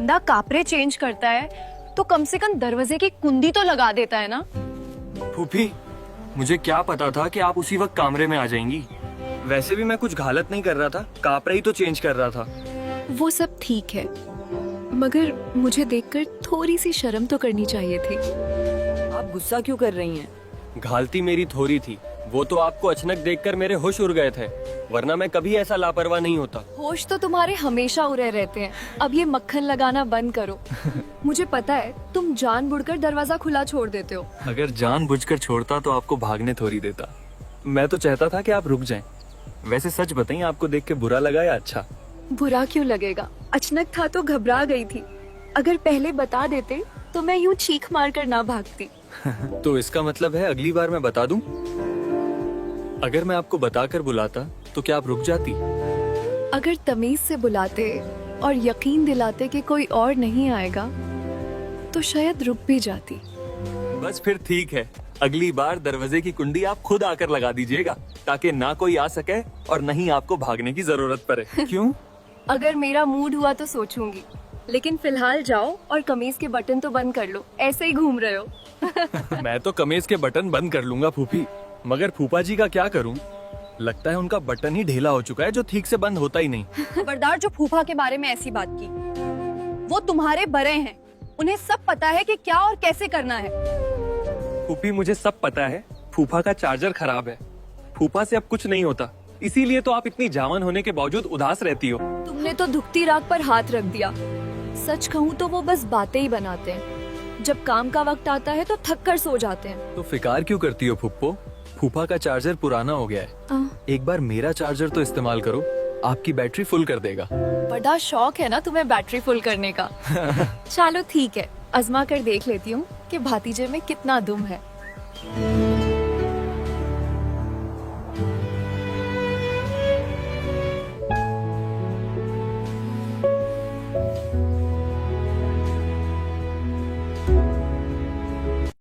बंदा कापरे चेंज करता है तो कम से कम दरवाजे की कुंडी तो लगा देता है ना। फूफी, मुझे क्या पता था कि आप उसी वक्त कमरे में आ जाएंगी। वैसे भी मैं कुछ गलत नहीं कर रहा था, कापरा ही तो चेंज कर रहा था। वो सब ठीक है, मगर मुझे देखकर थोड़ी सी शर्म तो करनी चाहिए थी। आप गुस्सा क्यों कर रही हैं? घालती मेरी थोड़ी थी, वो तो आपको अचानक देखकर मेरे होश उड़ गए थे, वरना मैं कभी ऐसा लापरवाह नहीं होता। होश तो तुम्हारे हमेशा उड़े रहते हैं। अब ये मक्खन लगाना बंद करो। मुझे पता है तुम जानबूझकर दरवाजा खुला छोड़ देते हो। अगर जानबूझकर छोड़ता तो आपको भागने थोड़ी देता। मैं तो चाहता था कि आप रुक जाएं। वैसे सच बताइए, आपको देख के बुरा लगा या अच्छा? बुरा क्यों लगेगा? अचानक था तो घबरा गई थी। अगर पहले बता देते तो मैं यूं चीख मार कर ना भागती। तो इसका मतलब है अगली बार मैं बता दूं? अगर मैं आपको बताकर बुलाता तो क्या आप रुक जाती? अगर तमीज से बुलाते और यकीन दिलाते कि कोई और नहीं आएगा तो शायद रुक भी जाती। बस फिर ठीक है, अगली बार दरवाजे की कुंडी आप खुद आकर लगा दीजिएगा, ताकि ना कोई आ सके और नहीं आपको भागने की जरूरत पड़े। क्यों? अगर मेरा मूड हुआ तो सोचूंगी, लेकिन फिलहाल जाओ और कमीज के बटन तो बंद कर लो। ऐसे ही घूम रहे हो। मैं तो कमीज के बटन बंद कर लूंगा फूफी, मगर फूफा जी का क्या करूं? लगता है उनका बटन ही ढीला हो चुका है, जो ठीक से बंद होता ही नहीं। खबरदार जो फूफा के बारे में ऐसी बात की। वो तुम्हारे बड़े हैं, उन्हें सब पता है कि क्या और कैसे करना है। फूफी, मुझे सब पता है, फूफा का चार्जर खराब है। फूफा से अब कुछ नहीं होता, इसीलिए तो आप इतनी जवान होने के बावजूद उदास रहती हो। तुमने तो दुखती राख पर हाथ रख दिया। सच कहूँ तो वो बस बातें ही बनाते हैं। जब काम का वक्त आता है तो थक कर सो जाते हैं। तो फिकार क्यों करती हो फुप्पो? फूफा का चार्जर पुराना हो गया है, एक बार मेरा चार्जर तो इस्तेमाल करो, आपकी बैटरी फुल कर देगा। बड़ा शौक है ना तुम्हें बैटरी फुल करने का। चलो ठीक है, आजमा कर देख लेती हूँ कि भतीजे में कितना दुम है।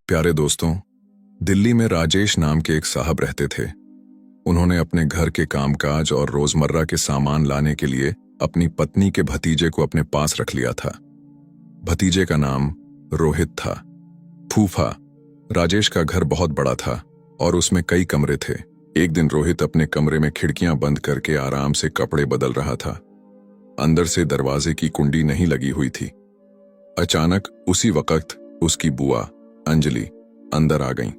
प्यारे दोस्तों, दिल्ली में राजेश नाम के एक साहब रहते थे। उन्होंने अपने घर के कामकाज और रोजमर्रा के सामान लाने के लिए अपनी पत्नी के भतीजे को अपने पास रख लिया था। भतीजे का नाम रोहित था। फूफा, राजेश का घर बहुत बड़ा था और उसमें कई कमरे थे। एक दिन रोहित अपने कमरे में खिड़कियां बंद करके आराम से कपड़े बदल रहा था। अंदर से दरवाजे की कुंडी नहीं लगी हुई थी। अचानक उसी वक्त उसकी बुआ अंजलि अंदर आ गईं।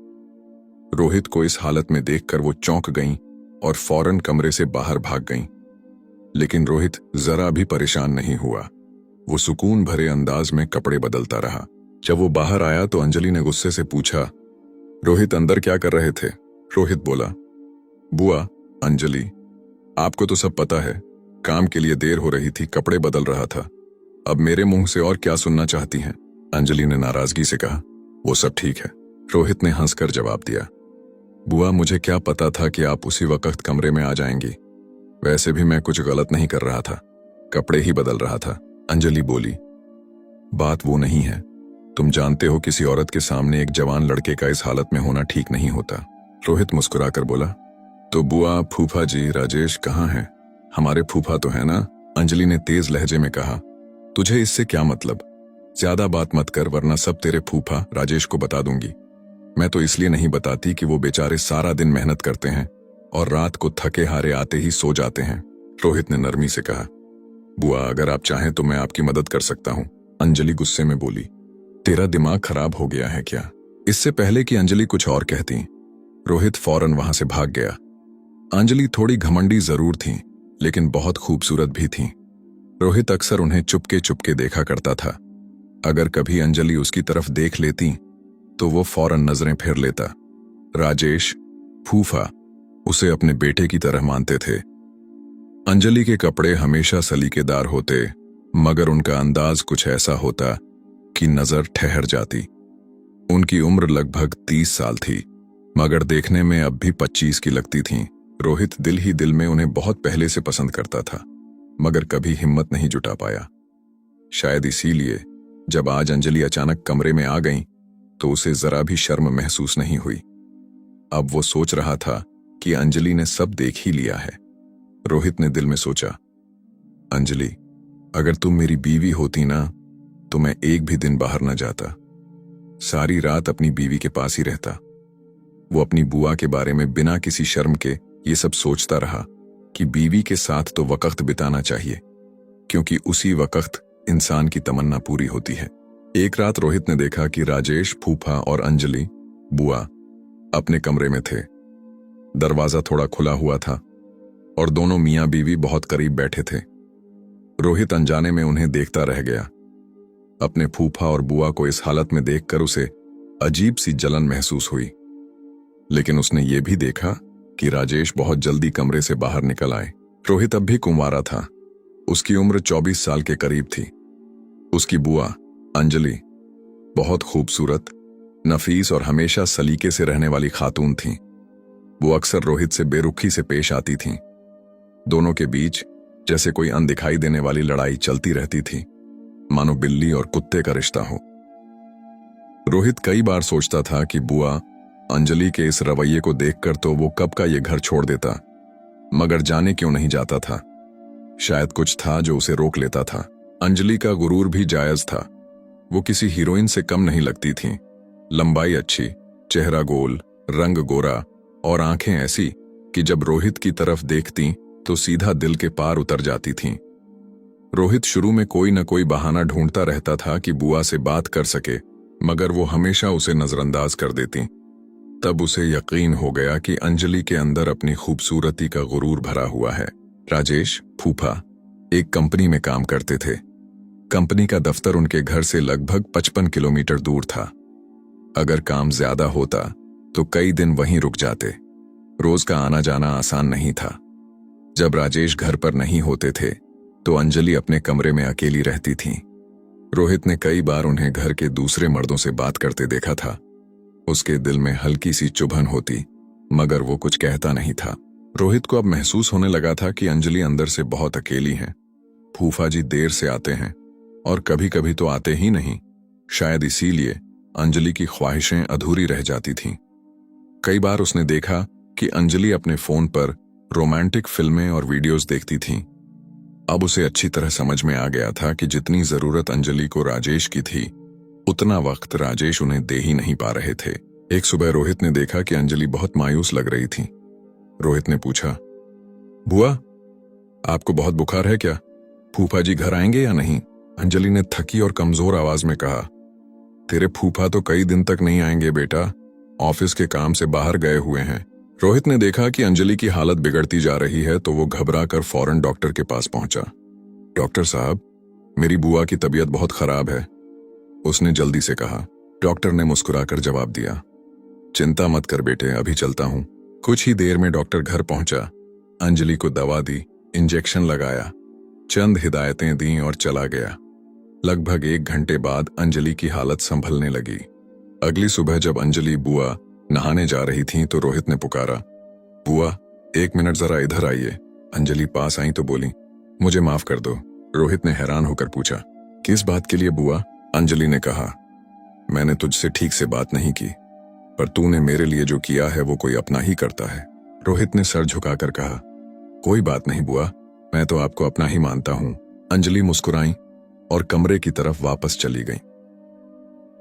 रोहित को इस हालत में देखकर वो चौंक गईं और फौरन कमरे से बाहर भाग गईं। लेकिन रोहित जरा भी परेशान नहीं हुआ। वो सुकून भरे अंदाज में कपड़े बदलता रहा। जब वो बाहर आया तो अंजलि ने गुस्से से पूछा, रोहित अंदर क्या कर रहे थे? रोहित बोला, बुआ अंजलि, आपको तो सब पता है, काम के लिए देर हो रही थी, कपड़े बदल रहा था। अब मेरे मुंह से और क्या सुनना चाहती हैं? अंजलि ने नाराजगी से कहा, वो सब ठीक है। रोहित ने हंसकर जवाब दिया, बुआ मुझे क्या पता था कि आप उसी वक्त कमरे में आ जाएंगी। वैसे भी मैं कुछ गलत नहीं कर रहा था, कपड़े ही बदल रहा था। अंजलि बोली, बात वो नहीं है। तुम जानते हो किसी औरत के सामने एक जवान लड़के का इस हालत में होना ठीक नहीं होता। रोहित मुस्कुराकर बोला, तो बुआ फूफा जी राजेश कहाँ हैं? हमारे फूफा तो है ना? अंजलि ने तेज लहजे में कहा, तुझे इससे क्या मतलब? ज्यादा बात मत कर, वरना सब तेरे फूफा राजेश को बता दूंगी। मैं तो इसलिए नहीं बताती कि वो बेचारे सारा दिन मेहनत करते हैं और रात को थके हारे आते ही सो जाते हैं। रोहित ने नरमी से कहा, बुआ अगर आप चाहें तो मैं आपकी मदद कर सकता हूं। अंजलि गुस्से में बोली, तेरा दिमाग खराब हो गया है क्या? इससे पहले कि अंजलि कुछ और कहती, रोहित फौरन वहां से भाग गया। अंजलि थोड़ी घमंडी जरूर थी, लेकिन बहुत खूबसूरत भी थी। रोहित अक्सर उन्हें चुपके चुपके देखा करता था। अगर कभी अंजलि उसकी तरफ देख लेती तो वो फौरन नजरें फेर लेता। राजेश, फूफा उसे अपने बेटे की तरह मानते थे। अंजलि के कपड़े हमेशा सलीकेदार होते, मगर उनका अंदाज कुछ ऐसा होता कि नजर ठहर जाती। उनकी उम्र लगभग 30 साल थी, मगर देखने में अब भी 25 की लगती थीं। रोहित दिल ही दिल में उन्हें बहुत पहले से पसंद करता था, मगर कभी हिम्मत नहीं जुटा पाया। शायद इसीलिए जब आज अंजलि अचानक कमरे में आ गई तो उसे जरा भी शर्म महसूस नहीं हुई। अब वो सोच रहा था कि अंजलि ने सब देख ही लिया है। रोहित ने दिल में सोचा, अंजलि अगर तुम मेरी बीवी होती ना तो मैं एक भी दिन बाहर न जाता। सारी रात अपनी बीवी के पास ही रहता। वो अपनी बुआ के बारे में बिना किसी शर्म के ये सब सोचता रहा कि बीवी के साथ तो वक्त बिताना चाहिए, क्योंकि उसी वक्त इंसान की तमन्ना पूरी होती है। एक रात रोहित ने देखा कि राजेश, फूफा और अंजलि, बुआ, अपने कमरे में थे। दरवाजा थोड़ा खुला हुआ था और दोनों मियां बीवी बहुत करीब बैठे थे। रोहित अनजाने में उन्हें देखता रह गया। अपने फूफा और बुआ को इस हालत में देखकर उसे अजीब सी जलन महसूस हुई, लेकिन उसने ये भी देखा कि राजेश बहुत जल्दी कमरे से बाहर निकल आए। रोहित अब भी कुंवारा था। उसकी उम्र 24 साल के करीब थी। उसकी बुआ अंजलि बहुत खूबसूरत, नफीस और हमेशा सलीके से रहने वाली खातून थीं। वो अक्सर रोहित से बेरुखी से पेश आती थीं। दोनों के बीच जैसे कोई अनदिखाई देने वाली लड़ाई चलती रहती थी, मानो बिल्ली और कुत्ते का रिश्ता हो। रोहित कई बार सोचता था कि बुआ अंजलि के इस रवैये को देखकर तो वो कब का ये घर छोड़ देता, मगर जाने क्यों नहीं जाता था। शायद कुछ था जो उसे रोक लेता था। अंजलि का गुरूर भी जायज था। वो किसी हीरोइन से कम नहीं लगती थी। लंबाई अच्छी, चेहरा गोल, रंग गोरा और आंखें ऐसी कि जब रोहित की तरफ देखती तो सीधा दिल के पार उतर जाती थीं। रोहित शुरू में कोई न कोई बहाना ढूंढता रहता था कि बुआ से बात कर सके, मगर वो हमेशा उसे नजरअंदाज कर देती। तब उसे यकीन हो गया कि अंजलि के अंदर अपनी खूबसूरती का गुरूर भरा हुआ है। राजेश, फूफा एक कंपनी में काम करते थे। कंपनी का दफ्तर उनके घर से लगभग 55 किलोमीटर दूर था। अगर काम ज्यादा होता तो कई दिन वहीं रुक जाते। रोज का आना जाना आसान नहीं था। जब राजेश घर पर नहीं होते थे तो अंजलि अपने कमरे में अकेली रहती थी। रोहित ने कई बार उन्हें घर के दूसरे मर्दों से बात करते देखा था। उसके दिल में हल्की सी चुभन होती, मगर वो कुछ कहता नहीं था। रोहित को अब महसूस होने लगा था कि अंजलि अंदर से बहुत अकेली है। फूफा जी देर से आते हैं और कभी कभी तो आते ही नहीं। शायद इसीलिए अंजलि की ख्वाहिशें अधूरी रह जाती थीं। कई बार उसने देखा कि अंजलि अपने फोन पर रोमांटिक फिल्में और वीडियोस देखती थीं। अब उसे अच्छी तरह समझ में आ गया था कि जितनी जरूरत अंजलि को राजेश की थी, उतना वक्त राजेश उन्हें दे ही नहीं पा रहे थे। एक सुबह रोहित ने देखा कि अंजलि बहुत मायूस लग रही थी। रोहित ने पूछा, बुआ, आपको बहुत बुखार है क्या? फूफा जी घर आएंगे या नहीं? अंजलि ने थकी और कमजोर आवाज में कहा, तेरे फूफा तो कई दिन तक नहीं आएंगे बेटा, ऑफिस के काम से बाहर गए हुए हैं। रोहित ने देखा कि अंजलि की हालत बिगड़ती जा रही है तो वो घबराकर फौरन डॉक्टर के पास पहुंचा। डॉक्टर साहब, मेरी बुआ की तबीयत बहुत खराब है, उसने जल्दी से कहा। डॉक्टर ने मुस्कुराकर जवाब दिया, चिंता मत कर बेटे, अभी चलता हूं। कुछ ही देर में डॉक्टर घर पहुंचा। अंजलि को दवा दी, इंजेक्शन लगाया, चंद हिदायतें दी और चला गया। लगभग 1 घंटे बाद अंजलि की हालत संभलने लगी। अगली सुबह जब अंजलि बुआ नहाने जा रही थीं तो रोहित ने पुकारा, बुआ 1 मिनट जरा इधर आइए। अंजलि पास आई तो बोली, मुझे माफ कर दो। रोहित ने हैरान होकर पूछा, किस बात के लिए बुआ? अंजलि ने कहा, मैंने तुझसे ठीक से बात नहीं की, पर तूने मेरे लिए जो किया है वो कोई अपना ही करता है। रोहित ने सर झुकाकर कहा, कोई बात नहीं बुआ, मैं तो आपको अपना ही मानता हूं। अंजलि मुस्कुराई और कमरे की तरफ वापस चली गई।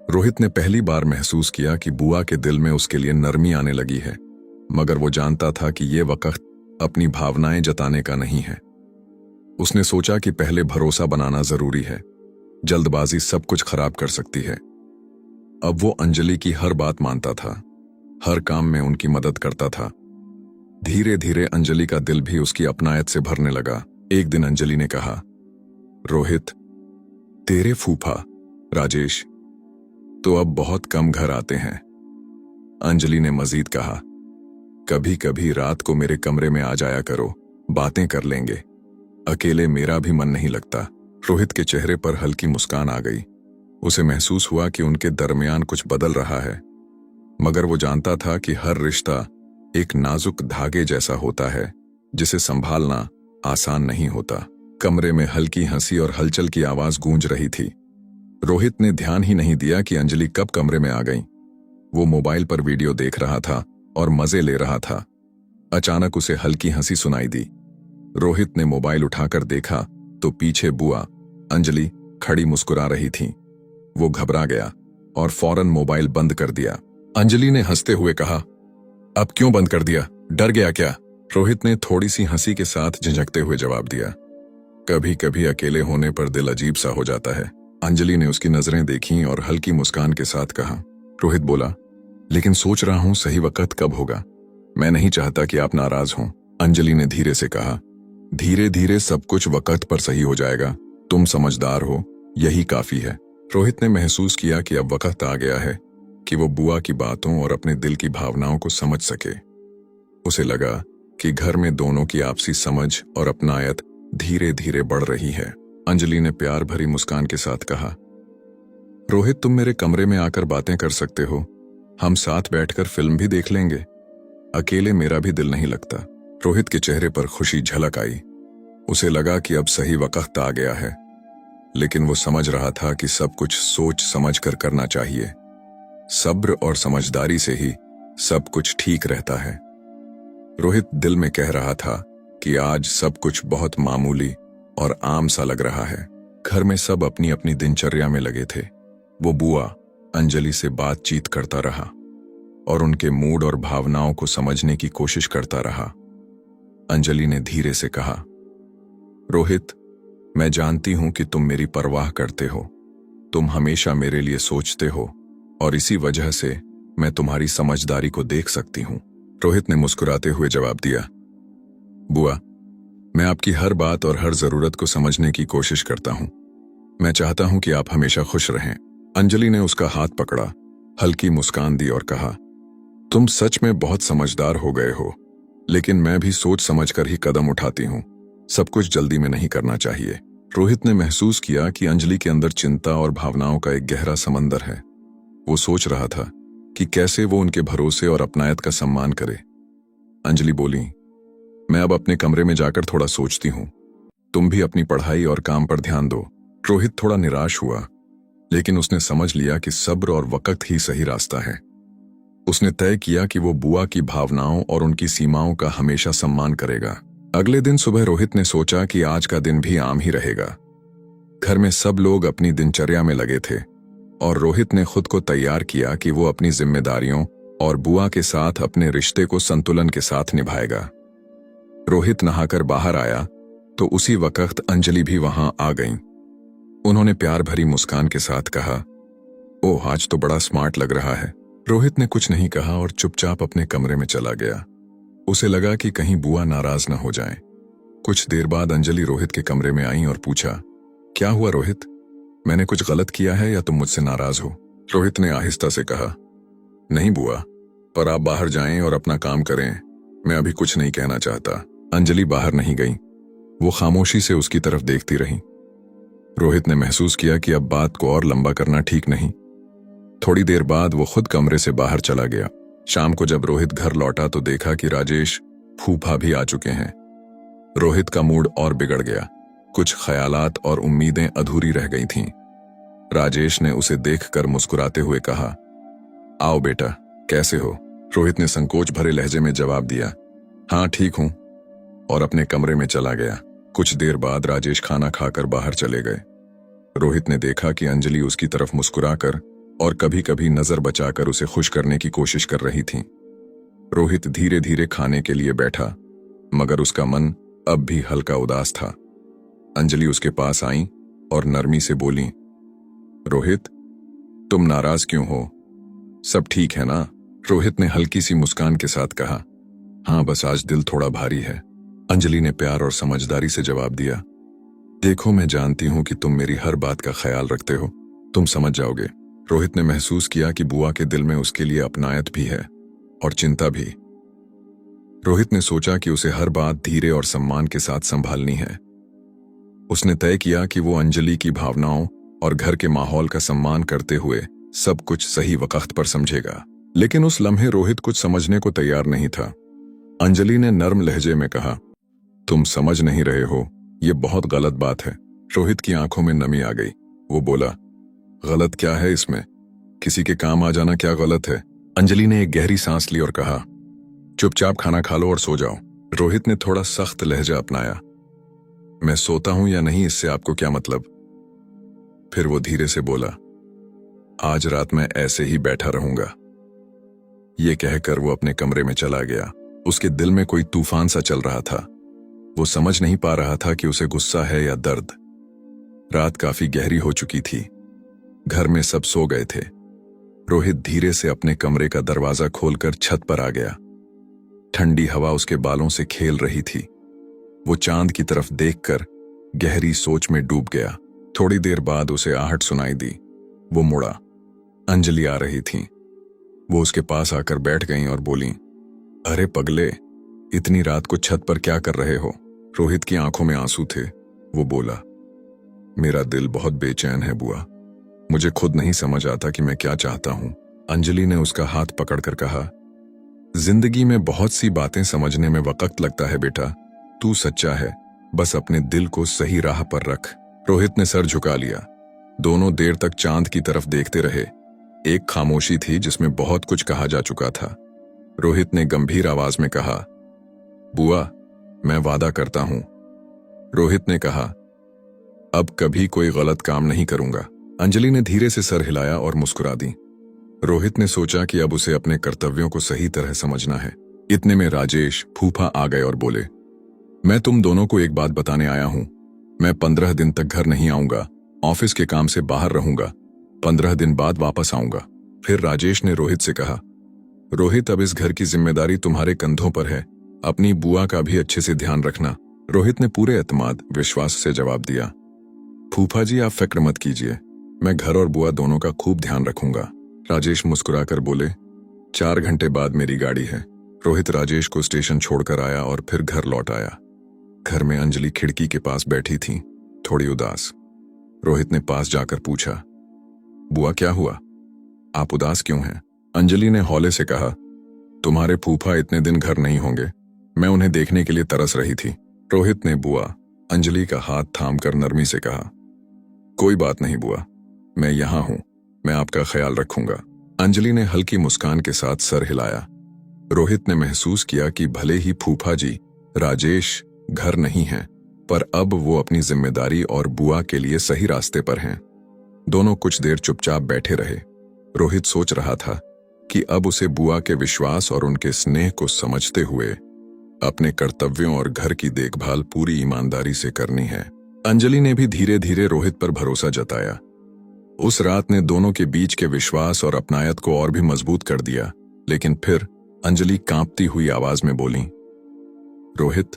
रोहित ने पहली बार महसूस किया कि बुआ के दिल में उसके लिए नरमी आने लगी है, मगर वो जानता था कि ये वक्त अपनी भावनाएं जताने का नहीं है। उसने सोचा कि पहले भरोसा बनाना जरूरी है, जल्दबाजी सब कुछ खराब कर सकती है। अब वो अंजलि की हर बात मानता था, हर काम में उनकी मदद करता था। धीरे धीरे अंजलि का दिल भी उसकी अपनायत से भरने लगा। एक दिन अंजलि ने कहा, रोहित, तेरे फूफा राजेश तो अब बहुत कम घर आते हैं। अंजलि ने मजीद कहा, कभी कभी रात को मेरे कमरे में आ जाया करो, बातें कर लेंगे, अकेले मेरा भी मन नहीं लगता। रोहित के चेहरे पर हल्की मुस्कान आ गई। उसे महसूस हुआ कि उनके दरमियान कुछ बदल रहा है, मगर वो जानता था कि हर रिश्ता एक नाजुक धागे जैसा होता है जिसे संभालना आसान नहीं होता। कमरे में हल्की हंसी और हलचल की आवाज गूंज रही थी। रोहित ने ध्यान ही नहीं दिया कि अंजलि कब कमरे में आ गई। वो मोबाइल पर वीडियो देख रहा था और मजे ले रहा था। अचानक उसे हल्की हंसी सुनाई दी। रोहित ने मोबाइल उठाकर देखा तो पीछे बुआ अंजलि खड़ी मुस्कुरा रही थीं। वो घबरा गया और फौरन मोबाइल बंद कर दिया। अंजलि ने हंसते हुए कहा, अब क्यों बंद कर दिया? डर गया क्या? रोहित ने थोड़ी सी हंसी के साथ झिझकते हुए जवाब दिया, कभी कभी अकेले होने पर दिल अजीब सा हो जाता है। अंजलि ने उसकी नजरें देखीं और हल्की मुस्कान के साथ कहा। रोहित बोला, लेकिन सोच रहा हूं सही वक्त कब होगा। मैं नहीं चाहता कि आप नाराज हों। अंजलि ने धीरे से कहा, धीरे धीरे सब कुछ वक्त पर सही हो जाएगा। तुम समझदार हो, यही काफी है। रोहित ने महसूस किया कि अब वक्त आ गया है कि वो बुआ की बातों और अपने दिल की भावनाओं को समझ सके। उसे लगा कि घर में दोनों की आपसी समझ और अपनायत धीरे धीरे बढ़ रही है। अंजलि ने प्यार भरी मुस्कान के साथ कहा, रोहित तुम मेरे कमरे में आकर बातें कर सकते हो। हम साथ बैठकर फिल्म भी देख लेंगे। अकेले मेरा भी दिल नहीं लगता। रोहित के चेहरे पर खुशी झलक आई। उसे लगा कि अब सही वक्त आ गया है, लेकिन वो समझ रहा था कि सब कुछ सोच समझ कर करना चाहिए। सब्र और समझदारी से ही सब कुछ ठीक रहता है। रोहित दिल में कह रहा था कि आज सब कुछ बहुत मामूली और आम सा लग रहा है। घर में सब अपनी अपनी दिनचर्या में लगे थे। वो बुआ अंजलि से बातचीत करता रहा और उनके मूड और भावनाओं को समझने की कोशिश करता रहा। अंजलि ने धीरे से कहा, रोहित, मैं जानती हूं कि तुम मेरी परवाह करते हो। तुम हमेशा मेरे लिए सोचते हो और इसी वजह से मैं तुम्हारी समझदारी को देख सकती हूं। रोहित ने मुस्कुराते हुए जवाब दिया, बुआ, मैं आपकी हर बात और हर जरूरत को समझने की कोशिश करता हूं। मैं चाहता हूं कि आप हमेशा खुश रहें। अंजलि ने उसका हाथ पकड़ा, हल्की मुस्कान दी और कहा, तुम सच में बहुत समझदार हो गए हो, लेकिन मैं भी सोच समझकर ही कदम उठाती हूं। सब कुछ जल्दी में नहीं करना चाहिए। रोहित ने महसूस किया कि अंजलि के अंदर चिंता और भावनाओं का एक गहरा समंदर है। वो सोच रहा था कि कैसे वो उनके भरोसे और अपनायत का सम्मान करे। अंजलि बोली, मैं अब अपने कमरे में जाकर थोड़ा सोचती हूं। तुम भी अपनी पढ़ाई और काम पर ध्यान दो। रोहित थोड़ा निराश हुआ, लेकिन उसने समझ लिया कि सब्र और वक्त ही सही रास्ता है। उसने तय किया कि वो बुआ की भावनाओं और उनकी सीमाओं का हमेशा सम्मान करेगा। अगले दिन सुबह रोहित ने सोचा कि आज का दिन भी आम ही रहेगा। घर में सब लोग अपनी दिनचर्या में लगे थे और रोहित ने खुद को तैयार किया कि वो अपनी जिम्मेदारियों और बुआ के साथ अपने रिश्ते को संतुलन के साथ निभाएगा। रोहित नहाकर बाहर आया तो उसी वक्त अंजलि भी वहां आ गईं। उन्होंने प्यार भरी मुस्कान के साथ कहा, ओह, आज तो बड़ा स्मार्ट लग रहा है। रोहित ने कुछ नहीं कहा और चुपचाप अपने कमरे में चला गया। उसे लगा कि कहीं बुआ नाराज न हो जाए। कुछ देर बाद अंजलि रोहित के कमरे में आई और पूछा, क्या हुआ रोहित? मैंने कुछ गलत किया है या तुम मुझसे नाराज हो? रोहित ने आहिस्ता से कहा, नहीं बुआ, पर आप बाहर जाएं और अपना काम करें। मैं अभी कुछ नहीं कहना चाहता। अंजलि बाहर नहीं गई। वो खामोशी से उसकी तरफ देखती रही। रोहित ने महसूस किया कि अब बात को और लंबा करना ठीक नहीं। थोड़ी देर बाद वो खुद कमरे से बाहर चला गया। शाम को जब रोहित घर लौटा तो देखा कि राजेश फूफा भी आ चुके हैं। रोहित का मूड और बिगड़ गया। कुछ ख्यालात और उम्मीदें अधूरी रह गई थीं। राजेश ने उसे देखकर मुस्कुराते हुए कहा, आओ बेटा, कैसे हो? रोहित ने संकोच भरे लहजे में जवाब दिया, हाँ ठीक हूं, और अपने कमरे में चला गया। कुछ देर बाद राजेश खाना खाकर बाहर चले गए। रोहित ने देखा कि अंजलि उसकी तरफ मुस्कुराकर और कभी कभी नजर बचाकर उसे खुश करने की कोशिश कर रही थी। रोहित धीरे धीरे खाने के लिए बैठा, मगर उसका मन अब भी हल्का उदास था। अंजलि उसके पास आई और नरमी से बोली, रोहित, तुम नाराज क्यों हो? सब ठीक है ना? रोहित ने हल्की सी मुस्कान के साथ कहा, हाँ, बस आज दिल थोड़ा भारी है। अंजलि ने प्यार और समझदारी से जवाब दिया, देखो, मैं जानती हूं कि तुम मेरी हर बात का ख्याल रखते हो। तुम समझ जाओगे। रोहित ने महसूस किया कि बुआ के दिल में उसके लिए अपनायत भी है और चिंता भी। रोहित ने सोचा कि उसे हर बात धीरे और सम्मान के साथ संभालनी है। उसने तय किया कि वो अंजलि की भावनाओं और घर के माहौल का सम्मान करते हुए सब कुछ सही वक्त पर समझेगा। लेकिन उस लम्हे रोहित कुछ समझने को तैयार नहीं था। अंजलि ने नर्म लहजे में कहा, तुम समझ नहीं रहे हो, ये बहुत गलत बात है। रोहित की आंखों में नमी आ गई। वो बोला, गलत क्या है इसमें? किसी के काम आ जाना क्या गलत है? अंजलि ने एक गहरी सांस ली और कहा, चुपचाप खाना खा लो और सो जाओ। रोहित ने थोड़ा सख्त लहजा अपनाया, मैं सोता हूं या नहीं इससे आपको क्या मतलब? फिर वो धीरे से बोला, आज रात मैं ऐसे ही बैठा रहूंगा। ये कहकर वो अपने कमरे में चला गया। उसके दिल में कोई तूफान सा चल रहा था। वो समझ नहीं पा रहा था कि उसे गुस्सा है या दर्द। रात काफी गहरी हो चुकी थी। घर में सब सो गए थे। रोहित धीरे से अपने कमरे का दरवाजा खोलकर छत पर आ गया। ठंडी हवा उसके बालों से खेल रही थी। वो चांद की तरफ देखकर गहरी सोच में डूब गया। थोड़ी देर बाद उसे आहट सुनाई दी। वो मुड़ा। अंजलि आ रही थी। वो उसके पास आकर बैठ गईं और बोली, अरे पगले, इतनी रात को छत पर क्या कर रहे हो? रोहित की आंखों में आंसू थे। वो बोला, मेरा दिल बहुत बेचैन है बुआ। मुझे खुद नहीं समझ आता कि मैं क्या चाहता हूं। अंजलि ने उसका हाथ पकड़कर कहा, जिंदगी में बहुत सी बातें समझने में वक्त लगता है बेटा। तू सच्चा है, बस अपने दिल को सही राह पर रख। रोहित ने सर झुका लिया। दोनों देर तक चांद की तरफ देखते रहे। एक खामोशी थी जिसमें बहुत कुछ कहा जा चुका था। रोहित ने गंभीर आवाज में कहा, बुआ, मैं वादा करता हूं। रोहित ने कहा, अब कभी कोई गलत काम नहीं करूंगा। अंजलि ने धीरे से सर हिलाया और मुस्कुरा दी। रोहित ने सोचा कि अब उसे अपने कर्तव्यों को सही तरह समझना है। इतने में राजेश फूफा आ गए और बोले, मैं तुम दोनों को एक बात बताने आया हूं। मैं 15 दिन तक घर नहीं आऊंगा। ऑफिस के काम से बाहर रहूंगा। 15 दिन बाद वापस आऊंगा। फिर राजेश ने रोहित से कहा, रोहित, अब इस घर की जिम्मेदारी तुम्हारे कंधों पर है। अपनी बुआ का भी अच्छे से ध्यान रखना। रोहित ने पूरे एतमाद विश्वास से जवाब दिया, फूफा जी आप फिक्र मत कीजिए, मैं घर और बुआ दोनों का खूब ध्यान रखूंगा। राजेश मुस्कुराकर बोले, 4 घंटे बाद मेरी गाड़ी है। रोहित राजेश को स्टेशन छोड़कर आया और फिर घर लौट आया। घर में अंजलि खिड़की के पास बैठी थी, थोड़ी उदास। रोहित ने पास जाकर पूछा, बुआ क्या हुआ? आप उदास क्यों हैं? अंजलि ने हौले से कहा, तुम्हारे फूफा इतने दिन घर नहीं होंगे। मैं उन्हें देखने के लिए तरस रही थी। रोहित ने बुआ अंजलि का हाथ थामकर नरमी से कहा, कोई बात नहीं बुआ, मैं यहां हूं, मैं आपका ख्याल रखूंगा। अंजलि ने हल्की मुस्कान के साथ सर हिलाया। रोहित ने महसूस किया कि भले ही फूफा जी राजेश घर नहीं हैं, पर अब वो अपनी जिम्मेदारी और बुआ के लिए सही रास्ते पर हैं। दोनों कुछ देर चुपचाप बैठे रहे। रोहित सोच रहा था कि अब उसे बुआ के विश्वास और उनके स्नेह को समझते हुए अपने कर्तव्यों और घर की देखभाल पूरी ईमानदारी से करनी है। अंजलि ने भी धीरे धीरे रोहित पर भरोसा जताया। उस रात ने दोनों के बीच के विश्वास और अपनायत को और भी मजबूत कर दिया। लेकिन फिर अंजलि कांपती हुई आवाज में बोली, रोहित,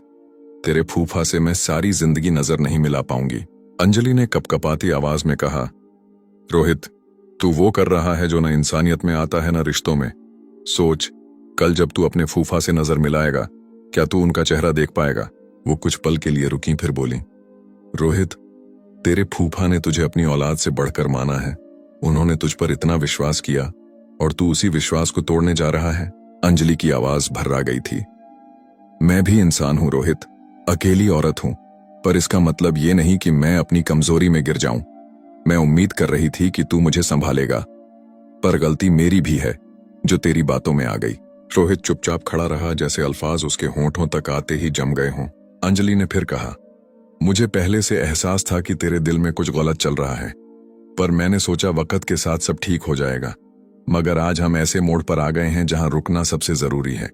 तेरे फूफा से मैं सारी जिंदगी नजर नहीं मिला पाऊंगी। अंजलि ने कपकपाती आवाज में कहा, रोहित, तू वो कर रहा है जो न इंसानियत में आता है न रिश्तों में। सोच, कल जब तू अपने फूफा से नजर मिलाएगा, क्या तू उनका चेहरा देख पाएगा? वो कुछ पल के लिए रुकी, फिर बोली, रोहित, तेरे फूफा ने तुझे अपनी औलाद से बढ़कर माना है। उन्होंने तुझ पर इतना विश्वास किया और तू उसी विश्वास को तोड़ने जा रहा है। अंजलि की आवाज भर्रा गई थी। मैं भी इंसान हूं रोहित, अकेली औरत हूं, पर इसका मतलब ये नहीं कि मैं अपनी कमजोरी में गिर जाऊं। मैं उम्मीद कर रही थी कि तू मुझे संभालेगा, पर गलती मेरी भी है जो तेरी बातों में आ गई। रोहित चुपचाप खड़ा रहा, जैसे अल्फाज उसके होंठों तक आते ही जम गए हों। अंजलि ने फिर कहा, मुझे पहले से एहसास था कि तेरे दिल में कुछ गलत चल रहा है, पर मैंने सोचा वक्त के साथ सब ठीक हो जाएगा। मगर आज हम ऐसे मोड़ पर आ गए हैं जहां रुकना सबसे जरूरी है।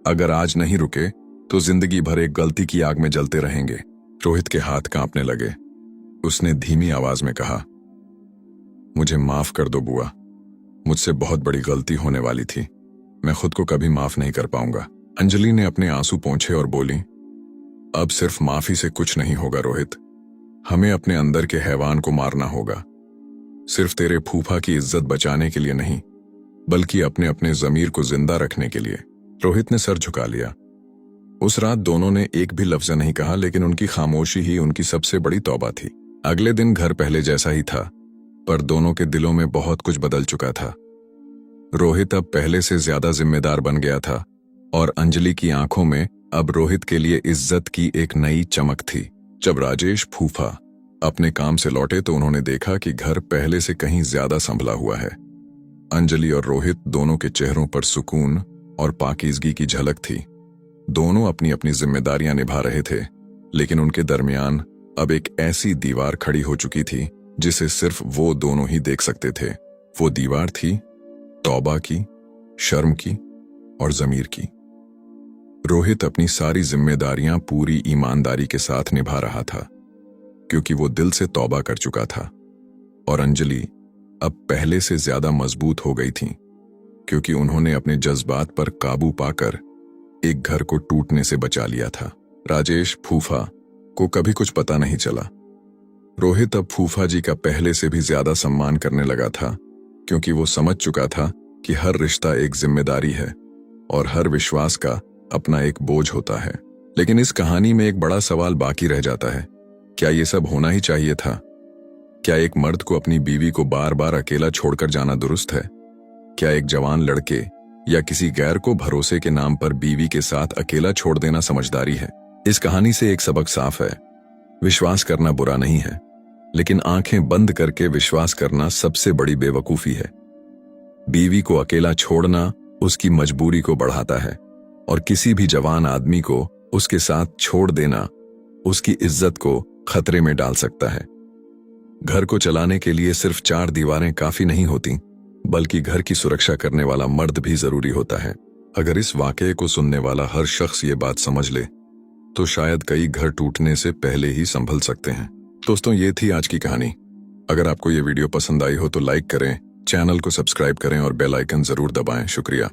अगर आज नहीं रुके तो जिंदगी भर एक गलती की आग में जलते रहेंगे। रोहित के हाथ कांपने लगे। उसने धीमी आवाज में कहा, मुझे माफ कर दो बुआ, मुझसे बहुत बड़ी गलती होने वाली थी। मैं खुद को कभी माफ नहीं कर पाऊंगा। अंजलि ने अपने आंसू पोंछे और बोली, अब सिर्फ माफी से कुछ नहीं होगा रोहित, हमें अपने अंदर के हैवान को मारना होगा। सिर्फ तेरे फूफा की इज्जत बचाने के लिए नहीं, बल्कि अपने अपने जमीर को जिंदा रखने के लिए। रोहित ने सर झुका लिया। उस रात दोनों ने एक भी लफ्ज नहीं कहा, लेकिन उनकी खामोशी ही उनकी सबसे बड़ी तौबा थी। अगले दिन घर पहले जैसा ही था, पर दोनों के दिलों में बहुत कुछ बदल चुका था। रोहित अब पहले से ज्यादा जिम्मेदार बन गया था और अंजलि की आंखों में अब रोहित के लिए इज्जत की एक नई चमक थी। जब राजेश फूफा अपने काम से लौटे तो उन्होंने देखा कि घर पहले से कहीं ज्यादा संभला हुआ है। अंजलि और रोहित दोनों के चेहरों पर सुकून और पाकीज़गी की झलक थी। दोनों अपनी अपनी जिम्मेदारियां निभा रहे थे, लेकिन उनके दरमियान अब एक ऐसी दीवार खड़ी हो चुकी थी जिसे सिर्फ वो दोनों ही देख सकते थे। वो दीवार थी तौबा की, शर्म की और जमीर की। रोहित अपनी सारी जिम्मेदारियां पूरी ईमानदारी के साथ निभा रहा था, क्योंकि वो दिल से तौबा कर चुका था। और अंजलि अब पहले से ज्यादा मजबूत हो गई थी, क्योंकि उन्होंने अपने जज्बात पर काबू पाकर एक घर को टूटने से बचा लिया था। राजेश फूफा को कभी कुछ पता नहीं चला। रोहित अब फूफा जी का पहले से भी ज्यादा सम्मान करने लगा था, क्योंकि वो समझ चुका था कि हर रिश्ता एक जिम्मेदारी है और हर विश्वास का अपना एक बोझ होता है। लेकिन इस कहानी में एक बड़ा सवाल बाकी रह जाता है, क्या ये सब होना ही चाहिए था? क्या एक मर्द को अपनी बीवी को बार बार अकेला छोड़कर जाना दुरुस्त है? क्या एक जवान लड़के या किसी गैर को भरोसे के नाम पर बीवी के साथ अकेला छोड़ देना समझदारी है? इस कहानी से एक सबक साफ है, विश्वास करना बुरा नहीं है, लेकिन आंखें बंद करके विश्वास करना सबसे बड़ी बेवकूफी है। बीवी को अकेला छोड़ना उसकी मजबूरी को बढ़ाता है, और किसी भी जवान आदमी को उसके साथ छोड़ देना उसकी इज्जत को खतरे में डाल सकता है। घर को चलाने के लिए सिर्फ 4 दीवारें काफी नहीं होती, बल्कि घर की सुरक्षा करने वाला मर्द भी जरूरी होता है। अगर इस वाकये को सुनने वाला हर शख्स ये बात समझ ले, तो शायद कई घर टूटने से पहले ही संभल सकते हैं। दोस्तों, ये थी आज की कहानी। अगर आपको ये वीडियो पसंद आई हो तो लाइक करें, चैनल को सब्सक्राइब करें और बेल आइकन जरूर दबाएं। शुक्रिया।